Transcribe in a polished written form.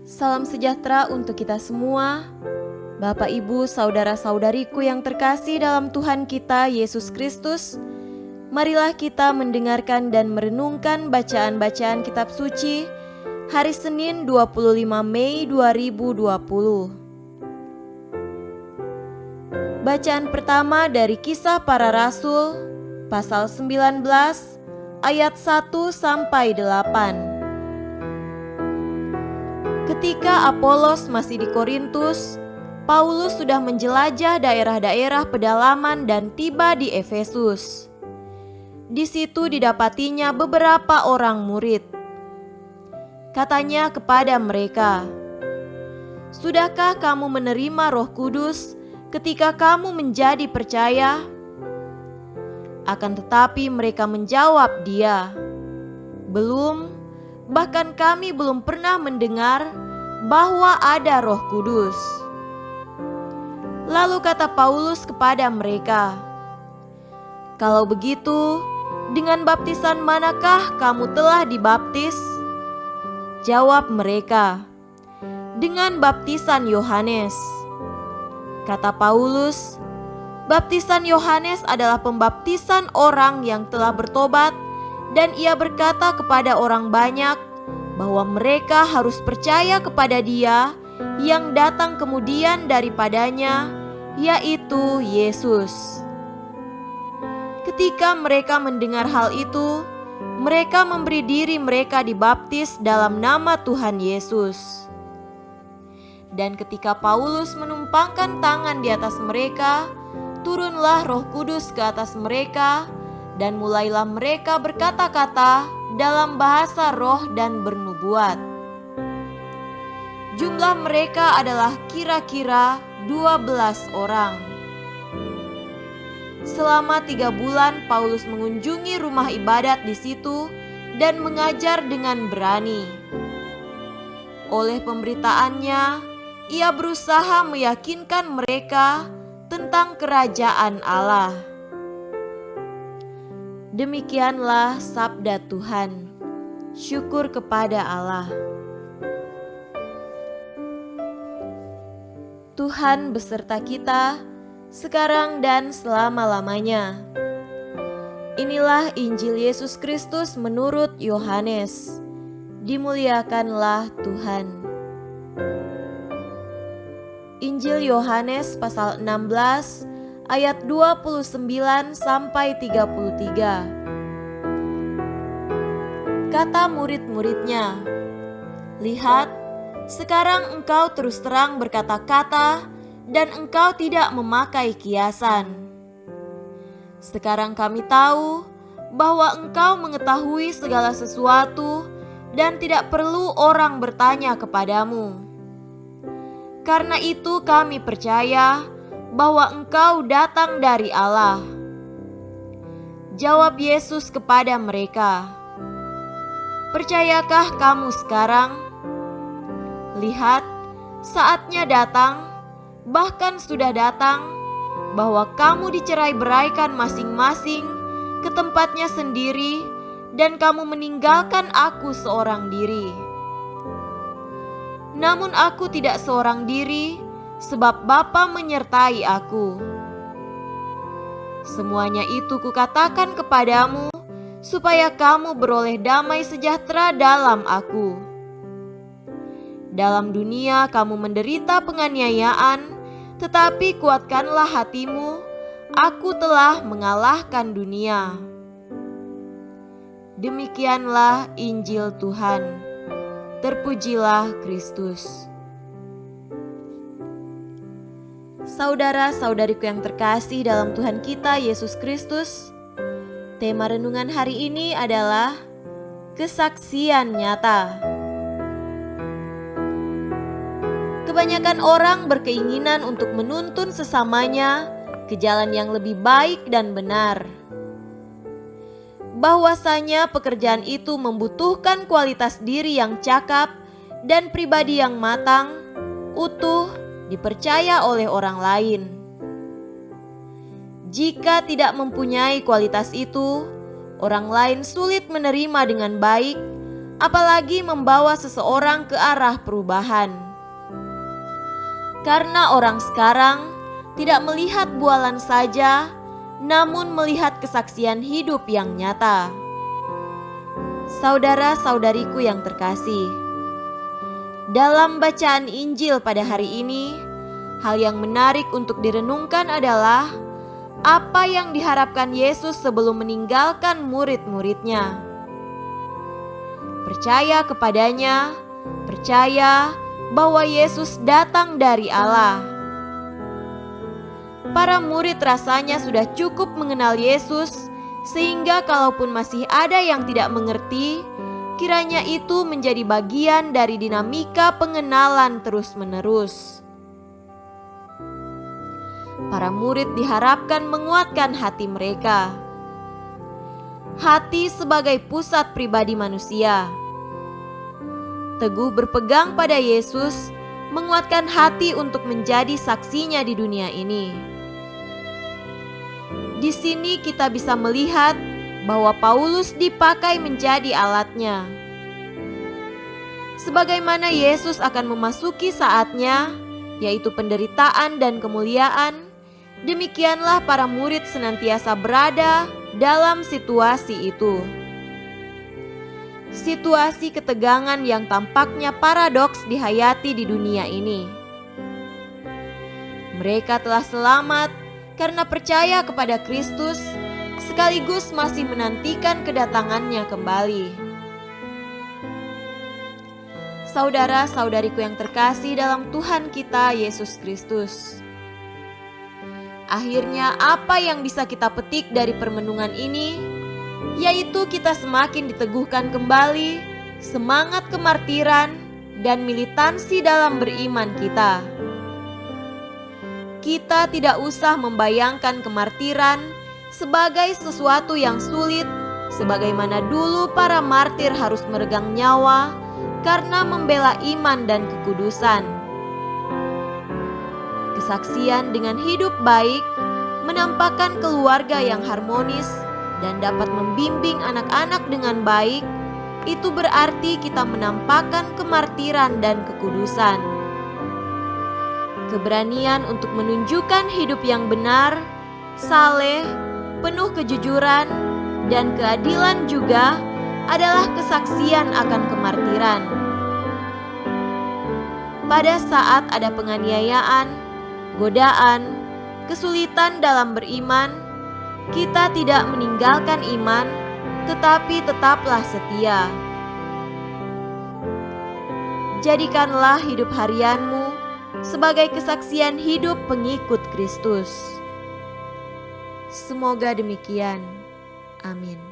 Salam sejahtera untuk kita semua. Bapak, Ibu, saudara-saudariku yang terkasih dalam Tuhan kita Yesus Kristus, marilah kita mendengarkan dan merenungkan bacaan-bacaan kitab suci hari Senin 25 Mei 2020. Bacaan pertama dari Kisah Para Rasul, pasal 19, ayat 1 sampai 8. Ketika Apolos masih di Korintus, Paulus sudah menjelajah daerah-daerah pedalaman dan tiba di Efesus. Di situ didapatinya beberapa orang murid. Katanya kepada mereka, "Sudahkah kamu menerima Roh Kudus ketika kamu menjadi percaya?" Akan tetapi mereka menjawab dia, "Belum, bahkan kami belum pernah mendengar bahwa ada Roh Kudus." Lalu kata Paulus kepada mereka, "Kalau begitu, dengan baptisan manakah kamu telah dibaptis?" Jawab mereka, "Dengan baptisan Yohanes." Kata Paulus, "Baptisan Yohanes adalah pembaptisan orang yang telah bertobat, dan ia berkata kepada orang banyak bahwa mereka harus percaya kepada Dia yang datang kemudian daripadanya, yaitu Yesus." Ketika mereka mendengar hal itu, mereka memberi diri mereka dibaptis dalam nama Tuhan Yesus. Dan ketika Paulus menumpangkan tangan di atas mereka, turunlah Roh Kudus ke atas mereka, dan mulailah mereka berkata-kata dalam bahasa roh dan bernubuat. Jumlah mereka adalah kira-kira 12 orang. Selama 3 bulan Paulus mengunjungi rumah ibadat di situ dan mengajar dengan berani. Oleh pemberitaannya, ia berusaha meyakinkan mereka tentang kerajaan Allah. Demikianlah sabda Tuhan. Syukur kepada Allah. Tuhan beserta kita sekarang dan selama-lamanya. Inilah Injil Yesus Kristus menurut Yohanes. Dimuliakanlah Tuhan. Injil Yohanes pasal 16 ayat 29 sampai 33. Kata murid-muridnya, "Lihat, sekarang engkau terus terang berkata-kata dan engkau tidak memakai kiasan. Sekarang kami tahu bahwa engkau mengetahui segala sesuatu dan tidak perlu orang bertanya kepadamu. Karena itu kami percaya bahwa engkau datang dari Allah." Jawab Yesus kepada mereka, "Percayakah kamu sekarang? Lihat, saatnya datang, bahkan sudah datang, bahwa kamu dicerai-beraikan masing-masing ke tempatnya sendiri, dan kamu meninggalkan aku seorang diri. Namun aku tidak seorang diri, sebab Bapa menyertai aku. Semuanya itu kukatakan kepadamu, supaya kamu beroleh damai sejahtera dalam aku. Dalam dunia kamu menderita penganiayaan, tetapi kuatkanlah hatimu, aku telah mengalahkan dunia." Demikianlah Injil Tuhan. Terpujilah Kristus. Saudara-saudariku yang terkasih dalam Tuhan kita Yesus Kristus, tema renungan hari ini adalah kesaksian nyata. Kebanyakan orang berkeinginan untuk menuntun sesamanya ke jalan yang lebih baik dan benar. Bahwasanya pekerjaan itu membutuhkan kualitas diri yang cakap dan pribadi yang matang, utuh, dipercaya oleh orang lain. Jika tidak mempunyai kualitas itu, orang lain sulit menerima dengan baik apalagi membawa seseorang ke arah perubahan. Karena orang sekarang tidak melihat bualan saja, namun melihat kesaksian hidup yang nyata. Saudara-saudariku yang terkasih, dalam bacaan Injil pada hari ini, hal yang menarik untuk direnungkan adalah apa yang diharapkan Yesus sebelum meninggalkan murid-muridnya. Percaya kepadanya, percaya bahwa Yesus datang dari Allah. Para murid rasanya sudah cukup mengenal Yesus, sehingga kalaupun masih ada yang tidak mengerti, kiranya itu menjadi bagian dari dinamika pengenalan terus-menerus. Para murid diharapkan menguatkan hati mereka. Hati sebagai pusat pribadi manusia. Teguh berpegang pada Yesus, menguatkan hati untuk menjadi saksinya di dunia ini. Di sini kita bisa melihat bahwa Paulus dipakai menjadi alatnya. Sebagaimana Yesus akan memasuki saatnya, yaitu penderitaan dan kemuliaan, demikianlah para murid senantiasa berada dalam situasi itu. Situasi ketegangan yang tampaknya paradoks dihayati di dunia ini. Mereka telah selamat karena percaya kepada Kristus, sekaligus masih menantikan kedatangannya kembali. Saudara-saudariku yang terkasih dalam Tuhan kita Yesus Kristus, akhirnya apa yang bisa kita petik dari permenungan ini, yaitu kita semakin diteguhkan kembali semangat kemartiran dan militansi dalam beriman kita. Kita tidak usah membayangkan kemartiran sebagai sesuatu yang sulit, sebagaimana dulu para martir harus meregang nyawa karena membela iman dan kekudusan. Kesaksian dengan hidup baik menampakkan keluarga yang harmonis dan dapat membimbing anak-anak dengan baik. Itu berarti kita menampakkan kemartiran dan kekudusan. Keberanian untuk menunjukkan hidup yang benar, saleh, penuh kejujuran, dan keadilan juga adalah kesaksian akan kemartiran. Pada saat ada penganiayaan, godaan, kesulitan dalam beriman, kita tidak meninggalkan iman, tetapi tetaplah setia. Jadikanlah hidup harianmu sebagai kesaksian hidup pengikut Kristus. Semoga demikian. Amin.